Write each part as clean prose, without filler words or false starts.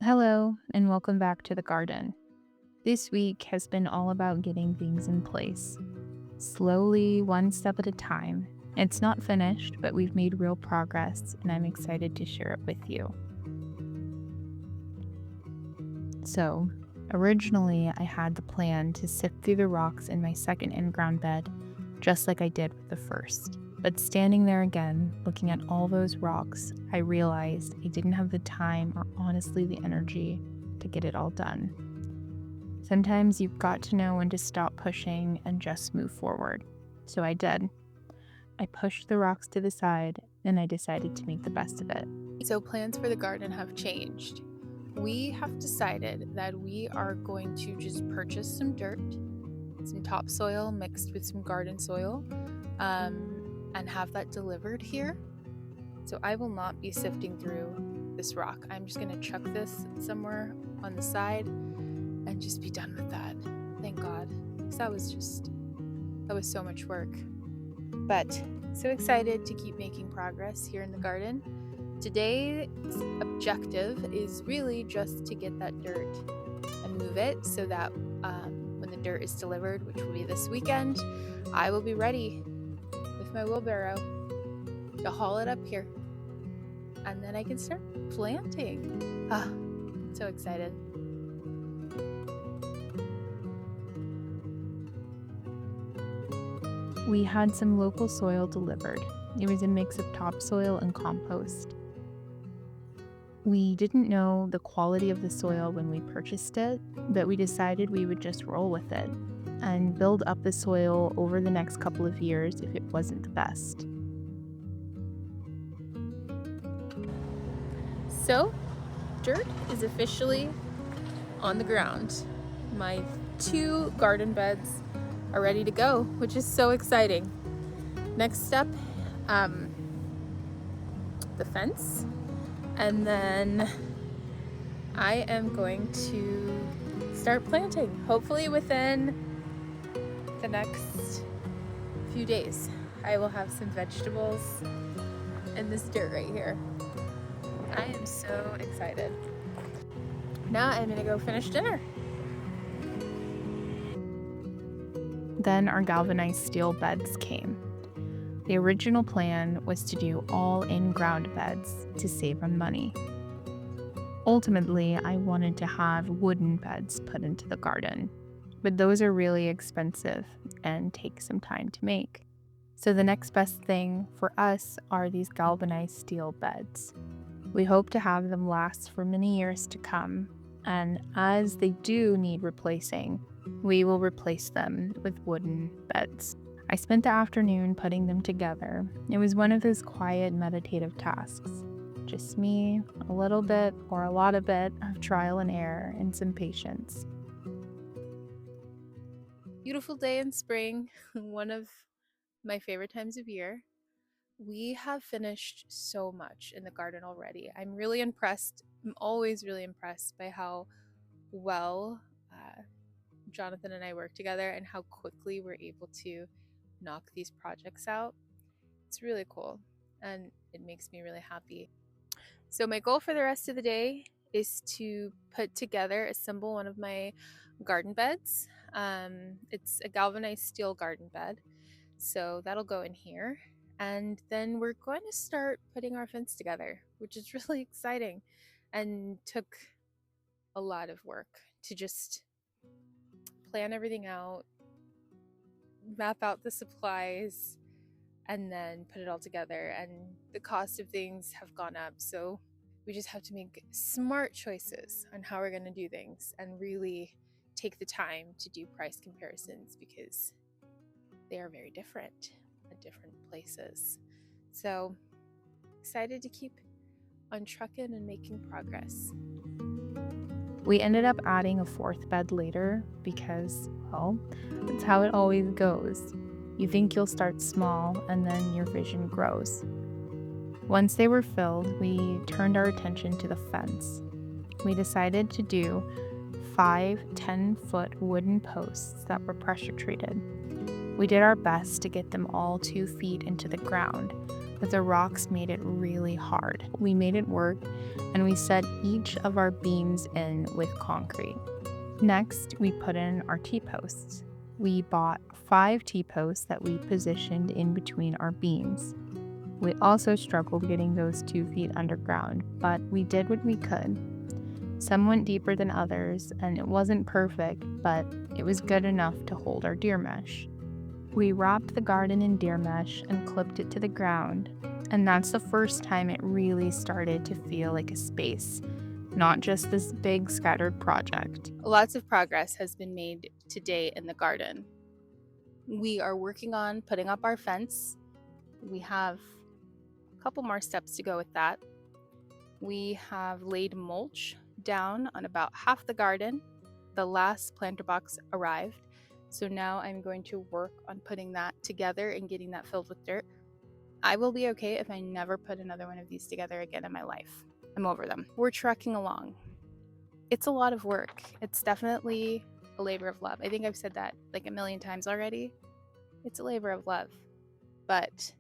Hello, and welcome back to the garden. This week has been all about getting things in place, slowly, one step at a time. It's not finished, but we've made real progress, and I'm excited to share it with you. So, originally, I had the plan to sift through the rocks in my second in ground bed, just like I did with the first. But standing there again, looking at all those rocks, I realized I didn't have the time or honestly the energy to get it all done. Sometimes you've got to know when to stop pushing and just move forward. So I did. I pushed the rocks to the side and I decided to make the best of it. So plans for the garden have changed. We have decided that we are going to just purchase some dirt, some topsoil mixed with some garden soil, and have that delivered here. So I will not be sifting through this rock. I'm just going to chuck this somewhere on the side and just be done with that. Thank God. Because that was so much work. But so excited to keep making progress here in the garden. Today's objective is really just to get that dirt and move it so that when the dirt is delivered, which will be this weekend, I will be ready with my wheelbarrow to haul it up here. And then I can start planting. So excited. We had some local soil delivered. It was a mix of topsoil and compost. We didn't know the quality of the soil when we purchased it, but we decided we would just roll with it and build up the soil over the next couple of years if it wasn't the best. So, dirt is officially on the ground. My 2 garden beds are ready to go, which is so exciting. Next step, the fence, and then I am going to start planting, hopefully within the next few days. I will have some vegetables in this dirt right here. I am so excited. Now I'm gonna go finish dinner. Then our galvanized steel beds came. The original plan was to do all in-ground beds to save on money. Ultimately, I wanted to have wooden beds put into the garden, but those are really expensive and take some time to make. So the next best thing for us are these galvanized steel beds. We hope to have them last for many years to come, and as they do need replacing, we will replace them with wooden beds. I spent the afternoon putting them together. It was one of those quiet, meditative tasks. Just me, a little bit or a lot of bit of trial and error, and some patience. Beautiful day in spring, one of my favorite times of year. We have finished so much in the garden already. I'm really impressed. I'm always really impressed by how well Jonathan and I work together and how quickly we're able to knock these projects out. It's really cool and it makes me really happy. So my goal for the rest of the day is to assemble one of my garden beds. It's a galvanized steel garden bed, so that'll go in here. And then we're going to start putting our fence together, which is really exciting and took a lot of work to just plan everything out, map out the supplies, and then put it all together. And the cost of things have gone up, so we just have to make smart choices on how we're going to do things and really take the time to do price comparisons because they are very different at different places. So excited to keep on trucking and making progress. We ended up adding a fourth bed later because, well, that's how it always goes. You think you'll start small and then your vision grows. Once they were filled, we turned our attention to the fence. We decided to do 5 10-foot wooden posts that were pressure treated. We did our best to get them all 2 feet into the ground, but the rocks made it really hard. We made it work, and we set each of our beams in with concrete. Next, we put in our T-posts. We bought 5 T-posts that we positioned in between our beams. We also struggled getting those 2 feet underground, but we did what we could. Some went deeper than others, and it wasn't perfect, but it was good enough to hold our deer mesh. We wrapped the garden in deer mesh and clipped it to the ground, and that's the first time it really started to feel like a space, not just this big scattered project. Lots of progress has been made today in the garden. We are working on putting up our fence. We have a couple more steps to go with that. We have laid mulch down on about half the garden. The last planter box arrived, so now I'm going to work on putting that together and getting that filled with dirt. I will be okay if I never put another one of these together again in my life. I'm over them. We're trucking along. It's a lot of work. It's definitely a labor of love. I think I've said that like a million times already. It's a labor of love, but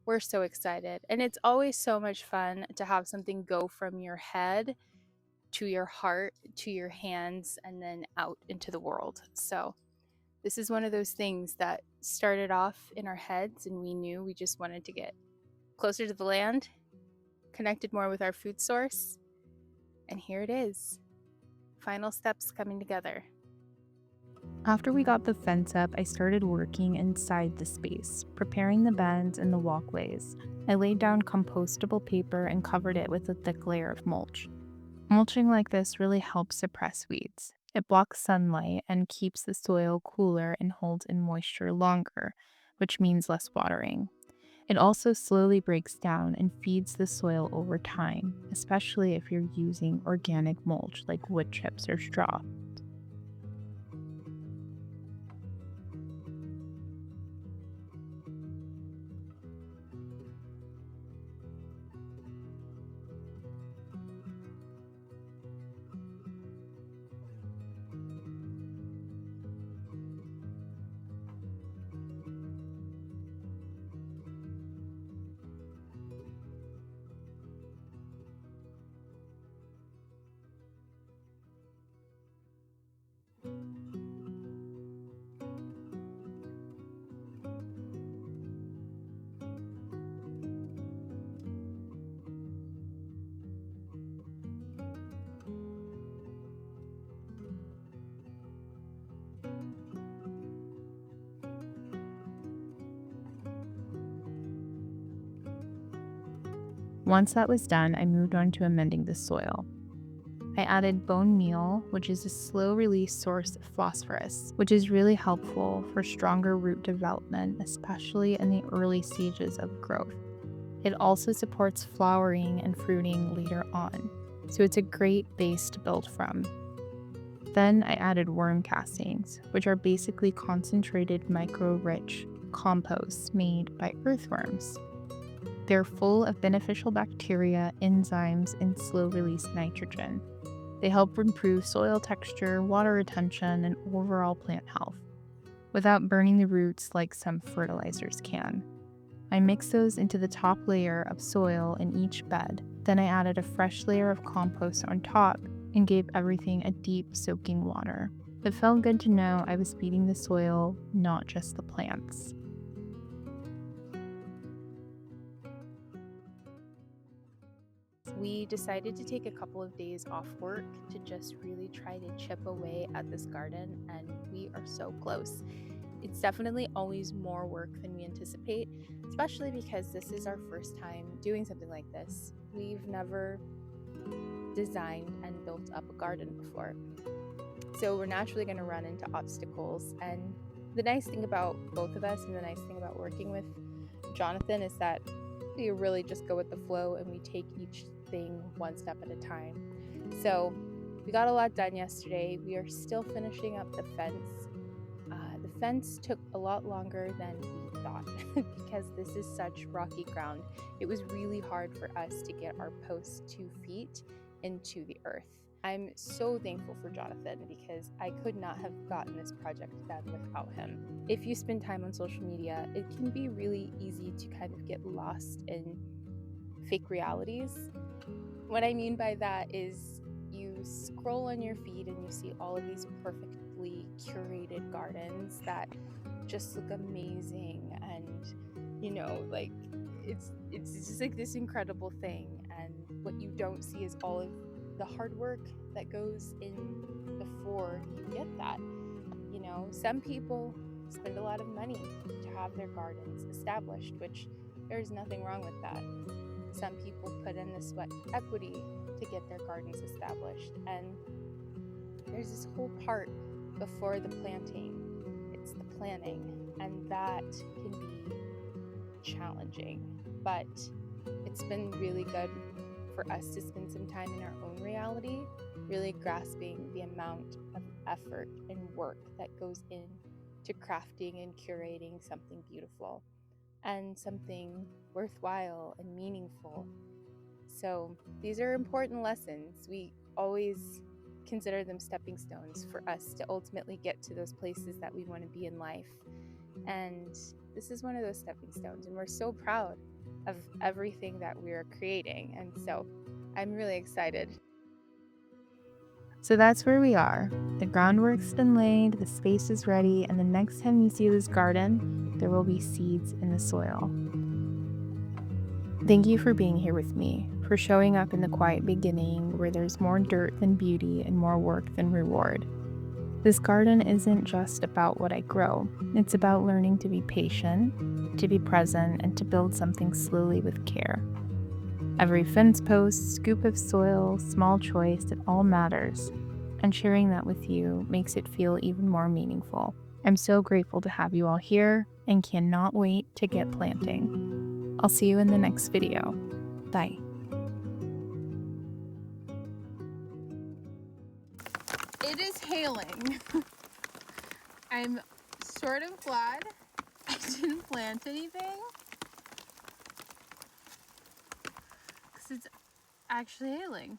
we're so excited. And it's always so much fun to have something go from your head to your heart, to your hands, and then out into the world. So this is one of those things that started off in our heads, and we knew we just wanted to get closer to the land, connected more with our food source, and here it is. Final steps coming together. After we got the fence up, I started working inside the space, preparing the beds and the walkways. I laid down compostable paper and covered it with a thick layer of mulch. Mulching like this really helps suppress weeds. It blocks sunlight and keeps the soil cooler and holds in moisture longer, which means less watering. It also slowly breaks down and feeds the soil over time, especially if you're using organic mulch like wood chips or straw. Once that was done, I moved on to amending the soil. I added bone meal, which is a slow-release source of phosphorus, which is really helpful for stronger root development, especially in the early stages of growth. It also supports flowering and fruiting later on, so it's a great base to build from. Then I added worm castings, which are basically concentrated micro-rich composts made by earthworms. They're full of beneficial bacteria, enzymes, and slow-release nitrogen. They help improve soil texture, water retention, and overall plant health, without burning the roots like some fertilizers can. I mixed those into the top layer of soil in each bed. Then I added a fresh layer of compost on top and gave everything a deep soaking water. It felt good to know I was feeding the soil, not just the plants. We decided to take a couple of days off work to just really try to chip away at this garden, and we are so close. It's definitely always more work than we anticipate, especially because this is our first time doing something like this. We've never designed and built up a garden before. So we're naturally going to run into obstacles. And the nice thing about both of us and the nice thing about working with Jonathan is that we really just go with the flow and we take each thing one step at a time. So we got a lot done yesterday. We are still finishing up the fence. The fence took a lot longer than we thought because this is such rocky ground. It was really hard for us to get our posts 2 feet into the earth. I'm so thankful for Jonathan because I could not have gotten this project done without him. If you spend time on social media, it can be really easy to kind of get lost in fake realities. What I mean by that is you scroll on your feed and you see all of these perfectly curated gardens that just look amazing, and like it's just like this incredible thing, and what you don't see is all of the hard work that goes in before you get that. Some people spend a lot of money to have their gardens established, which there's nothing wrong with that. Some people put in the sweat equity to get their gardens established, and there's this whole part before the planting. It's the planning, and that can be challenging, but it's been really good for us to spend some time in our own reality, really grasping the amount of effort and work that goes into crafting and curating something beautiful and something worthwhile and meaningful. So these are important lessons. We always consider them stepping stones for us to ultimately get to those places that we want to be in life. And this is one of those stepping stones, and we're so proud of everything that we're creating. And so I'm really excited. So that's where we are. The groundwork's been laid, the space is ready, and the next time you see this garden, there will be seeds in the soil. Thank you for being here with me, for showing up in the quiet beginning where there's more dirt than beauty and more work than reward. This garden isn't just about what I grow, it's about learning to be patient, to be present, and to build something slowly with care. Every fence post, scoop of soil, small choice, it all matters, and sharing that with you makes it feel even more meaningful. I'm so grateful to have you all here and cannot wait to get planting. I'll see you in the next video. Bye. It is hailing. I'm sort of glad I didn't plant anything, because it's actually hailing.